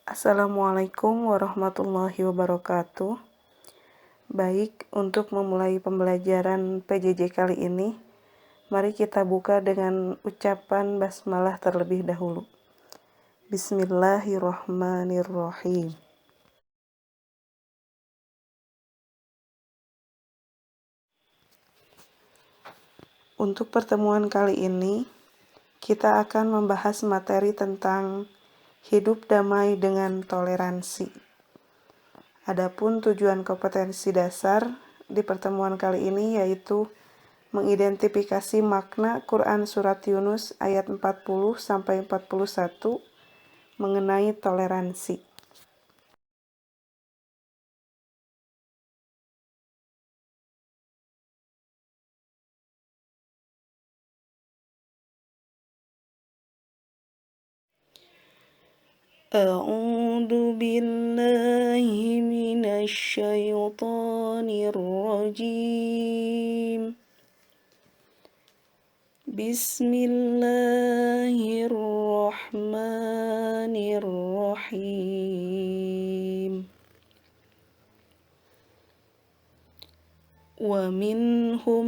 Assalamualaikum warahmatullahi wabarakatuh. Baik, untuk memulai pembelajaran PJJ kali ini, mari kita buka dengan ucapan basmalah terlebih dahulu. Bismillahirrahmanirrahim. Untuk pertemuan kali ini, kita akan membahas materi tentang hidup damai dengan toleransi. Adapun tujuan kompetensi dasar di pertemuan kali ini yaitu mengidentifikasi makna Quran Surat Yunus ayat 40-41 mengenai toleransi. A'udzu billahi minasy syaithanir rajim. Bismillahirrahmanirrahim. Wa minhum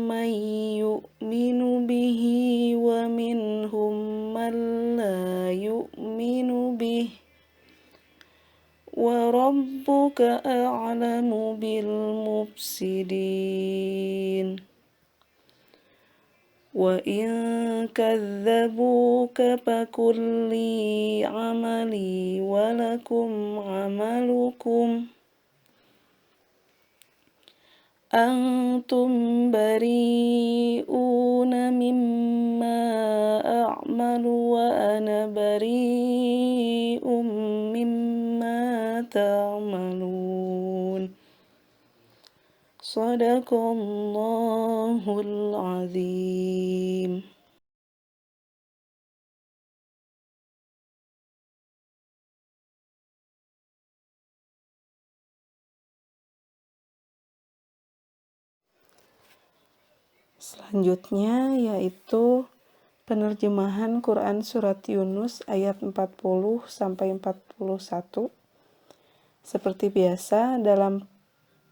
man yu'minu bihi wa minhum man la yu'minu bihi wa rabbuka a'lamu bil mufsidin. Wa in kadzabuka faqul li amali wa lakum amalukum antum bari'una mimma a'malu wa ana bari'um mimma ta'malun. Shadaqallahul azim. Selanjutnya yaitu penerjemahan Quran Surat Yunus ayat 40-41. Seperti biasa dalam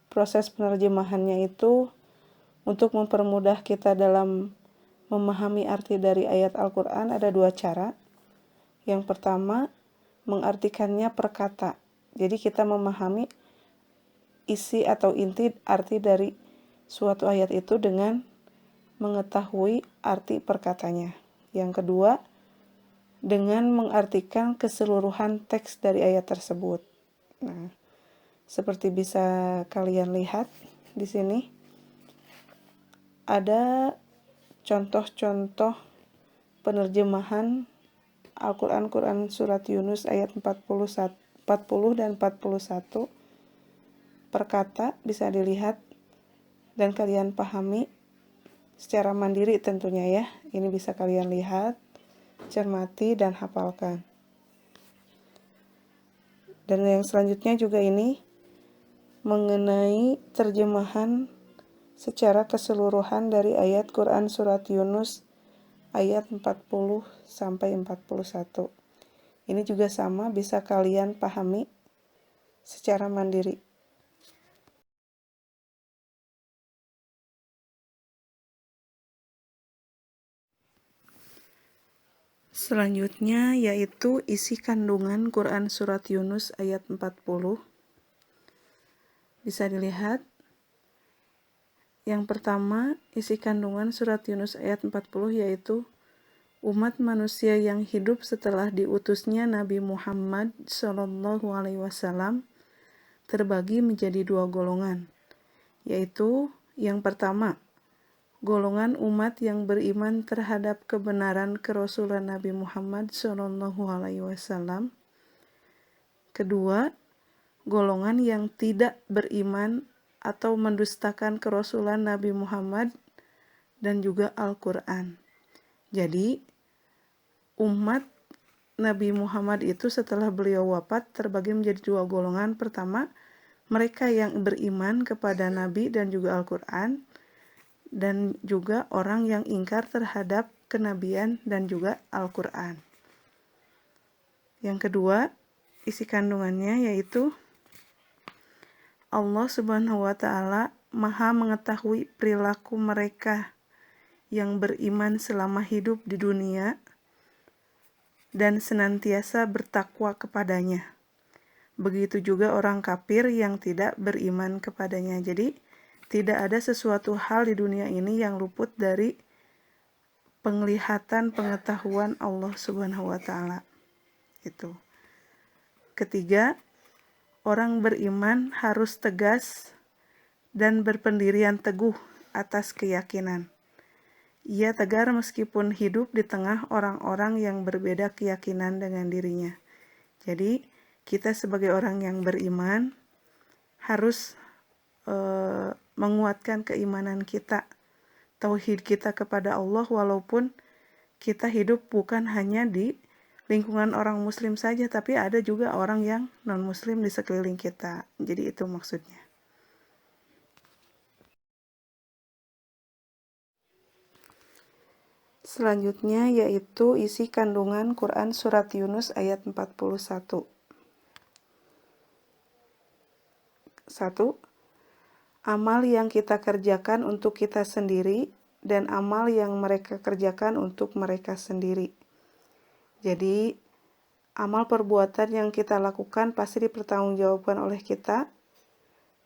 proses penerjemahannya itu untuk mempermudah kita dalam memahami arti dari ayat Al-Quran ada dua cara. Yang pertama, mengartikannya per kata. Jadi kita memahami isi atau inti arti dari suatu ayat itu dengan mengetahui arti perkatanya. Yang kedua, dengan mengartikan keseluruhan teks dari ayat tersebut. Nah, seperti bisa kalian lihat di sini ada contoh-contoh penerjemahan Al-Quran Surat Yunus ayat 40 dan 41 per kata bisa dilihat dan kalian pahami secara mandiri tentunya ya. Ini bisa kalian lihat, cermati, dan hafalkan. Dan yang selanjutnya juga ini mengenai terjemahan secara keseluruhan dari ayat Quran Surat Yunus ayat 40-41. Ini juga sama bisa kalian pahami secara mandiri. Selanjutnya yaitu isi kandungan Quran Surat Yunus ayat 40. Bisa dilihat. Yang pertama, isi kandungan Surat Yunus ayat 40 yaitu umat manusia yang hidup setelah diutusnya Nabi Muhammad SAW terbagi menjadi dua golongan, yaitu yang pertama, golongan umat yang beriman terhadap kebenaran kerasulan Nabi Muhammad SAW. Kedua, golongan yang tidak beriman atau mendustakan kerasulan Nabi Muhammad dan juga Al-Quran. Jadi, umat Nabi Muhammad itu setelah beliau wafat terbagi menjadi dua golongan. Pertama, mereka yang beriman kepada Nabi dan juga Al-Quran, dan juga orang yang ingkar terhadap kenabian dan juga Al-Quran. Yang kedua, isi kandungannya yaitu Allah Subhanahu wa Ta'ala Maha mengetahui perilaku mereka yang beriman selama hidup di dunia dan senantiasa bertakwa kepadanya. Begitu juga orang kafir yang tidak beriman kepadanya. Jadi tidak ada sesuatu hal di dunia ini yang luput dari penglihatan pengetahuan Allah Subhanahu wa Ta'ala. Itu. Ketiga, orang beriman harus tegas dan berpendirian teguh atas keyakinan. Ia tegar meskipun hidup di tengah orang-orang yang berbeda keyakinan dengan dirinya. Jadi, kita sebagai orang yang beriman harus menguatkan keimanan kita, tauhid kita kepada Allah, walaupun kita hidup bukan hanya di lingkungan orang muslim saja, tapi ada juga orang yang non-muslim di sekeliling kita. Jadi itu maksudnya. Selanjutnya yaitu isi kandungan Quran Surat Yunus ayat 41. 1. Amal yang kita kerjakan untuk kita sendiri dan amal yang mereka kerjakan untuk mereka sendiri. Jadi, amal perbuatan yang kita lakukan pasti dipertanggungjawabkan oleh kita,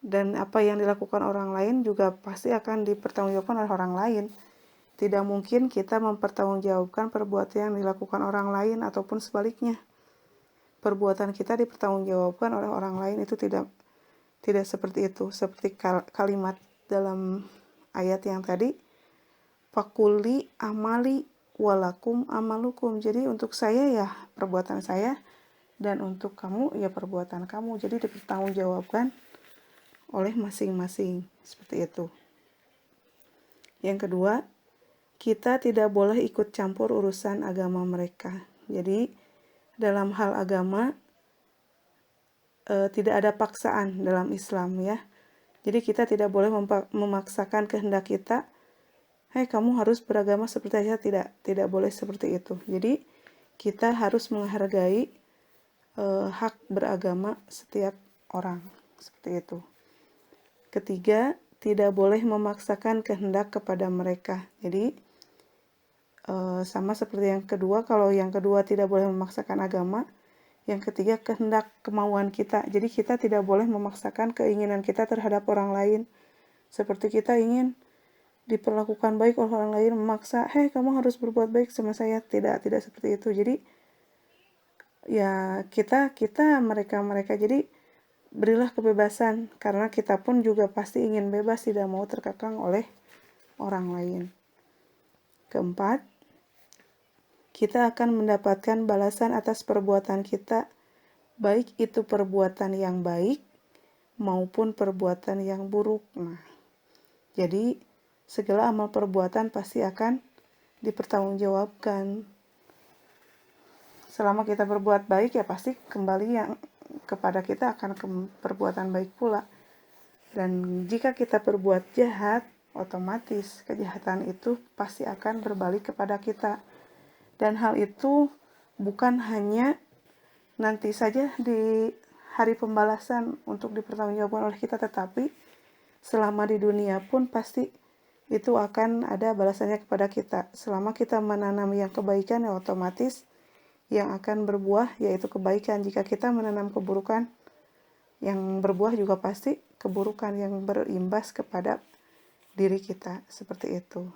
dan apa yang dilakukan orang lain juga pasti akan dipertanggungjawabkan oleh orang lain. Tidak mungkin kita mempertanggungjawabkan perbuatan yang dilakukan orang lain ataupun sebaliknya. Perbuatan kita dipertanggungjawabkan oleh orang lain, itu tidak seperti itu. Seperti kalimat dalam ayat yang tadi, fakuli amali walakum amalukum. Jadi untuk saya ya perbuatan saya, dan untuk kamu ya perbuatan kamu. Jadi dipertanggungjawabkan oleh masing-masing. Seperti itu. Yang kedua, kita tidak boleh ikut campur urusan agama mereka. Jadi dalam hal agama tidak ada paksaan dalam Islam ya. Jadi kita tidak boleh memaksakan kehendak kita, kamu harus beragama seperti saya. Tidak boleh seperti itu. Jadi kita harus menghargai hak beragama setiap orang. Seperti itu. Ketiga, tidak boleh memaksakan kehendak kepada mereka. Jadi sama seperti yang kedua. Kalau yang kedua tidak boleh memaksakan agama, yang ketiga kehendak kemauan kita. Jadi kita tidak boleh memaksakan keinginan kita terhadap orang lain. Seperti kita ingin diperlakukan baik oleh orang lain, memaksa, kamu harus berbuat baik sama saya. Tidak seperti itu. Jadi ya kita mereka. Jadi berilah kebebasan, karena kita pun juga pasti ingin bebas, tidak mau terkekang oleh orang lain. Keempat, kita akan mendapatkan balasan atas perbuatan kita, baik itu perbuatan yang baik maupun perbuatan yang buruk. Nah, jadi segala amal perbuatan pasti akan dipertanggungjawabkan. Selama kita berbuat baik ya pasti kembali yang kepada kita akan perbuatan baik pula. Dan jika kita berbuat jahat, otomatis kejahatan itu pasti akan berbalik kepada kita. Dan hal itu bukan hanya nanti saja di hari pembalasan untuk dipertanggungjawabkan oleh kita, tetapi selama di dunia pun pasti itu akan ada balasannya kepada kita. Selama kita menanam yang kebaikan, ya otomatis yang akan berbuah yaitu kebaikan. Jika kita menanam keburukan, yang berbuah juga pasti keburukan yang berimbas kepada diri kita. Seperti itu.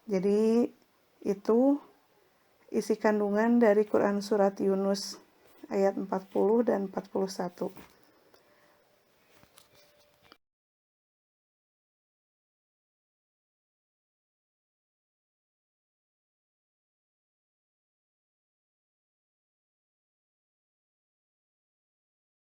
Jadi itu isi kandungan dari Quran Surat Yunus ayat 40 dan 41.